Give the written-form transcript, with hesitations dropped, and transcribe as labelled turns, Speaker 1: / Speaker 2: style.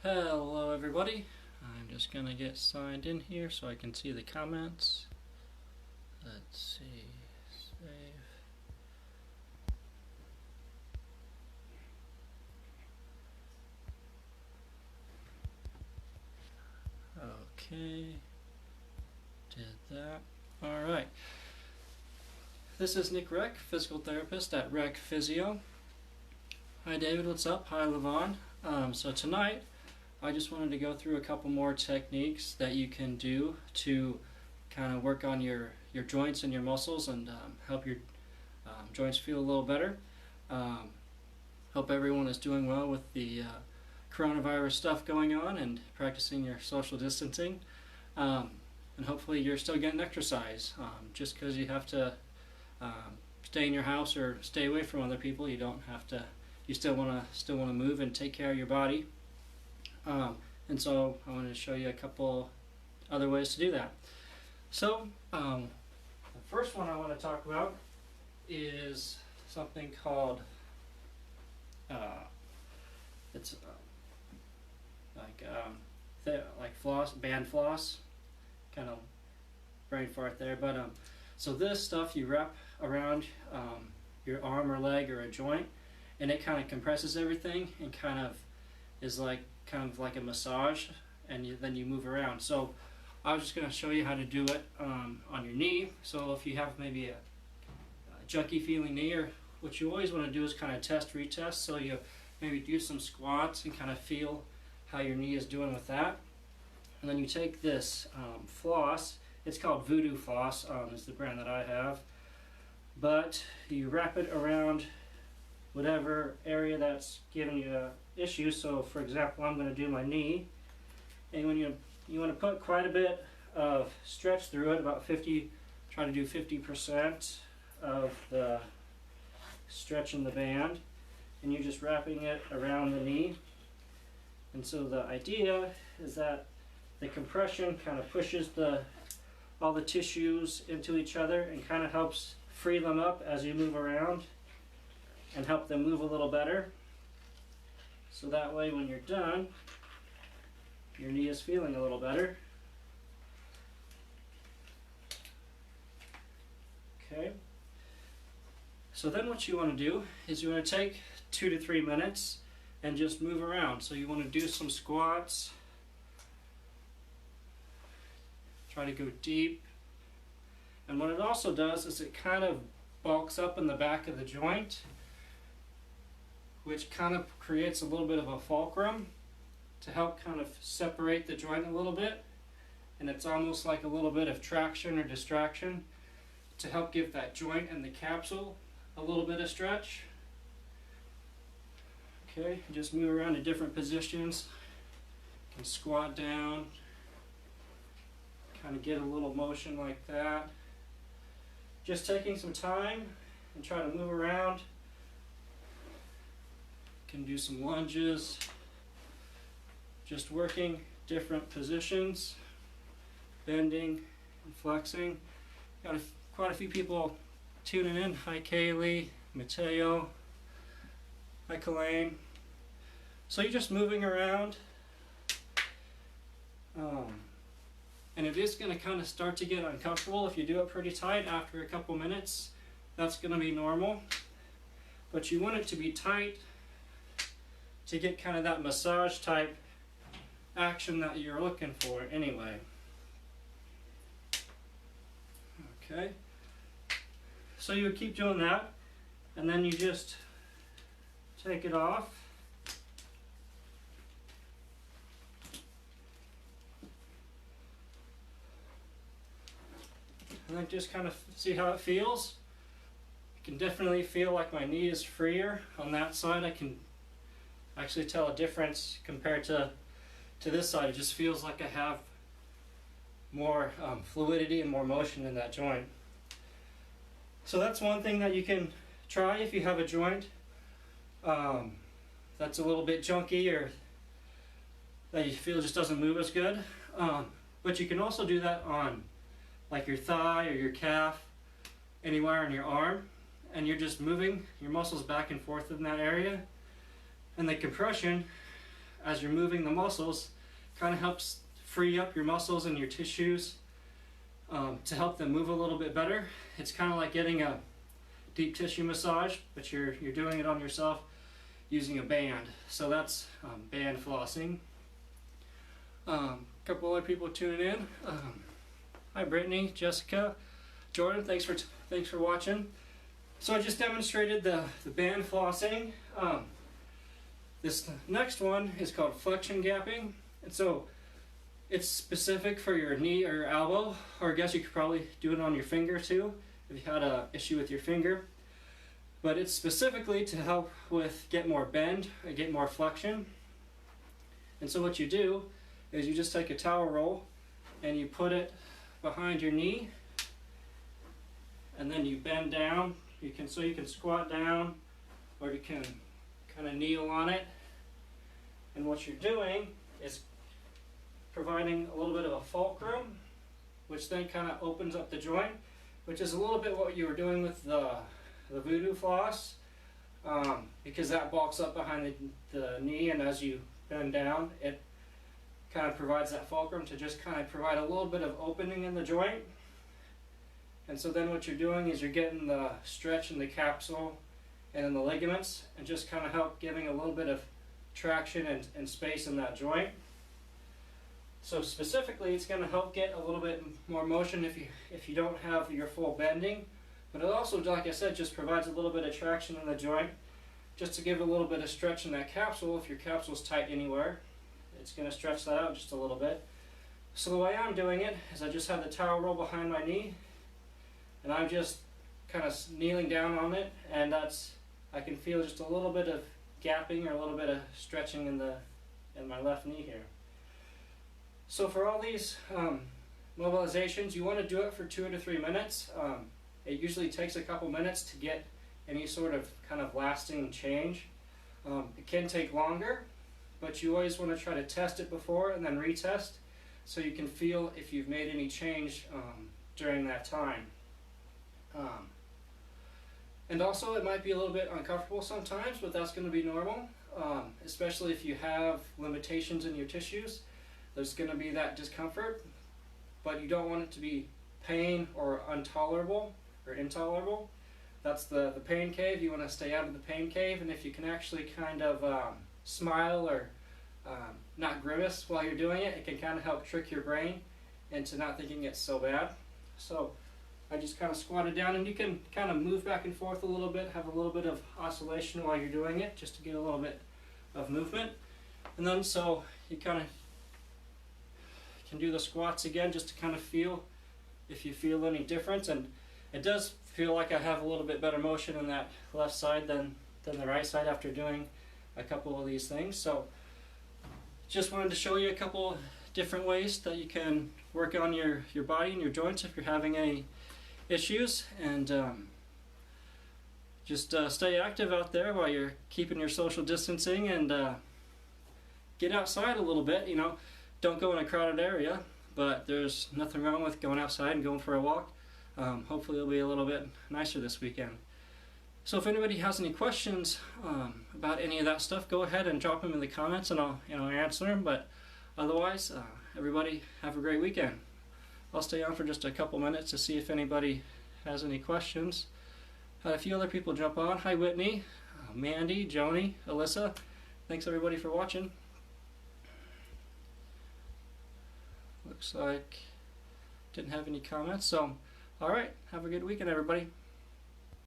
Speaker 1: Hello everybody, I'm just gonna get signed in here so I can see the comments. Let's see, save. Okay, did that. Alright, this is Nick Reck, physical therapist at Reck Physio. Hi David, what's up? Hi Levon. So tonight I just wanted to go through a couple more techniques that you can do to kind of work on your joints and your muscles and help your joints feel a little better. Hope everyone is doing well with the coronavirus stuff going on and practicing your social distancing. And hopefully you're still getting exercise. Just because you have to stay in your house or stay away from other people, you don't have to. You still want to move and take care of your body. And so I wanted to show you a couple other ways to do that. So the first one I want to talk about is something called it's like floss, band floss, kind of brain fart there. But so this stuff you wrap around your arm or leg or a joint, and it kind of compresses everything and kind of like a massage, and then you move around. So I was just going to show you how to do it on your knee. So if you have maybe a junky feeling knee, or what you always want to do is kind of retest. So you maybe do some squats and kind of feel how your knee is doing with that. And then you take this floss. It's called Voodoo Floss, is the brand that I have. But you wrap it around whatever area that's giving you an issue. So for example, I'm going to do my knee, and when you want to put quite a bit of stretch through it, about 50, try to do 50% of the stretch in the band, and you're just wrapping it around the knee. And so the idea is that the compression kind of pushes all the tissues into each other and kind of helps free them up as you move around and help them move a little better. So that way when you're done, your knee is feeling a little better. Okay. So then what you want to do is you want to take 2 to 3 minutes and just move around. So you want to do some squats. Try to go deep. And what it also does is it kind of bulks up in the back of the joint, which kind of creates a little bit of a fulcrum to help kind of separate the joint a little bit. And it's almost like a little bit of traction or distraction to help give that joint and the capsule a little bit of stretch. Okay, just move around to different positions. You can squat down, kind of get a little motion like that. Just taking some time and try to move around. Can do some lunges, just working different positions, bending and flexing. Got quite a few people tuning in. Hi Kaylee, Mateo, hi Kalaine. So you're just moving around, and it is going to kind of start to get uncomfortable if you do it pretty tight. After a couple minutes, that's going to be normal, but you want it to be tight to get kind of that massage type action that you're looking for anyway. Okay, so you would keep doing that, and then you just take it off. And then just kind of see how it feels. I can definitely feel like my knee is freer on that side. I can actually tell a difference compared to this side. It just feels like I have more fluidity and more motion in that joint. So that's one thing that you can try if you have a joint that's a little bit junky or that you feel just doesn't move as good. But you can also do that on like your thigh or your calf, anywhere on your arm, and you're just moving your muscles back and forth in that area. And the compression as you're moving the muscles, kind of helps free up your muscles and your tissues to help them move a little bit better. It's kind of like getting a deep tissue massage, but you're doing it on yourself using a band. So that's band flossing. Couple other people tuning in. Hi Brittany, Jessica, Jordan. Thanks for watching. So I just demonstrated the band flossing. This next one is called flexion gapping, and so it's specific for your knee or your elbow, or I guess you could probably do it on your finger too if you had an issue with your finger. But it's specifically to help with get more bend and get more flexion. And so what you do is you just take a towel roll and you put it behind your knee, and then you bend down. You can squat down, or you can kind of kneel on it. And what you're doing is providing a little bit of a fulcrum, which then kind of opens up the joint, which is a little bit what you were doing with the voodoo floss, because that bulks up behind the knee, and as you bend down, it kind of provides that fulcrum to just kind of provide a little bit of opening in the joint. And so then what you're doing is you're getting the stretch in the capsule and in the ligaments, and just kind of help giving a little bit of traction and space in that joint. So specifically, it's going to help get a little bit more motion if you don't have your full bending. But it also, like I said, just provides a little bit of traction in the joint, just to give a little bit of stretch in that capsule. If your capsule's tight anywhere, it's going to stretch that out just a little bit. So the way I'm doing it is I just have the towel roll behind my knee, and I'm just kind of kneeling down on it, and I can feel just a little bit of gapping or a little bit of stretching in my left knee here. So for all these mobilizations, you want to do it for 2 to 3 minutes. It usually takes a couple minutes to get any sort of kind of lasting change. It can take longer, but you always want to try to test it before and then retest, so you can feel if you've made any change during that time. And also, it might be a little bit uncomfortable sometimes, but that's going to be normal, especially if you have limitations in your tissues. There's going to be that discomfort, but you don't want it to be pain or intolerable. That's the pain cave. You want to stay out of the pain cave, and if you can actually kind of smile or not grimace while you're doing it, it can kind of help trick your brain into not thinking it's so bad. So I just kind of squatted down, and you can kind of move back and forth a little bit, have a little bit of oscillation while you're doing it, just to get a little bit of movement. And then so you kind of can do the squats again, just to kind of feel if you feel any difference. And it does feel like I have a little bit better motion in that left side than the right side after doing a couple of these things. So just wanted to show you a couple different ways that you can work on your body and your joints if you're having any issues, and just stay active out there while you're keeping your social distancing, and get outside a little bit. Don't go in a crowded area, but there's nothing wrong with going outside and going for a walk. Hopefully it'll be a little bit nicer this weekend. So if anybody has any questions about any of that stuff, go ahead and drop them in the comments, and I'll answer them. But otherwise, everybody have a great weekend. I'll stay on for just a couple minutes to see if anybody has any questions. Had a few other people jump on. Hi Whitney, Mandy, Joni, Alyssa. Thanks everybody for watching. Looks like didn't have any comments. So, alright, have a good weekend everybody.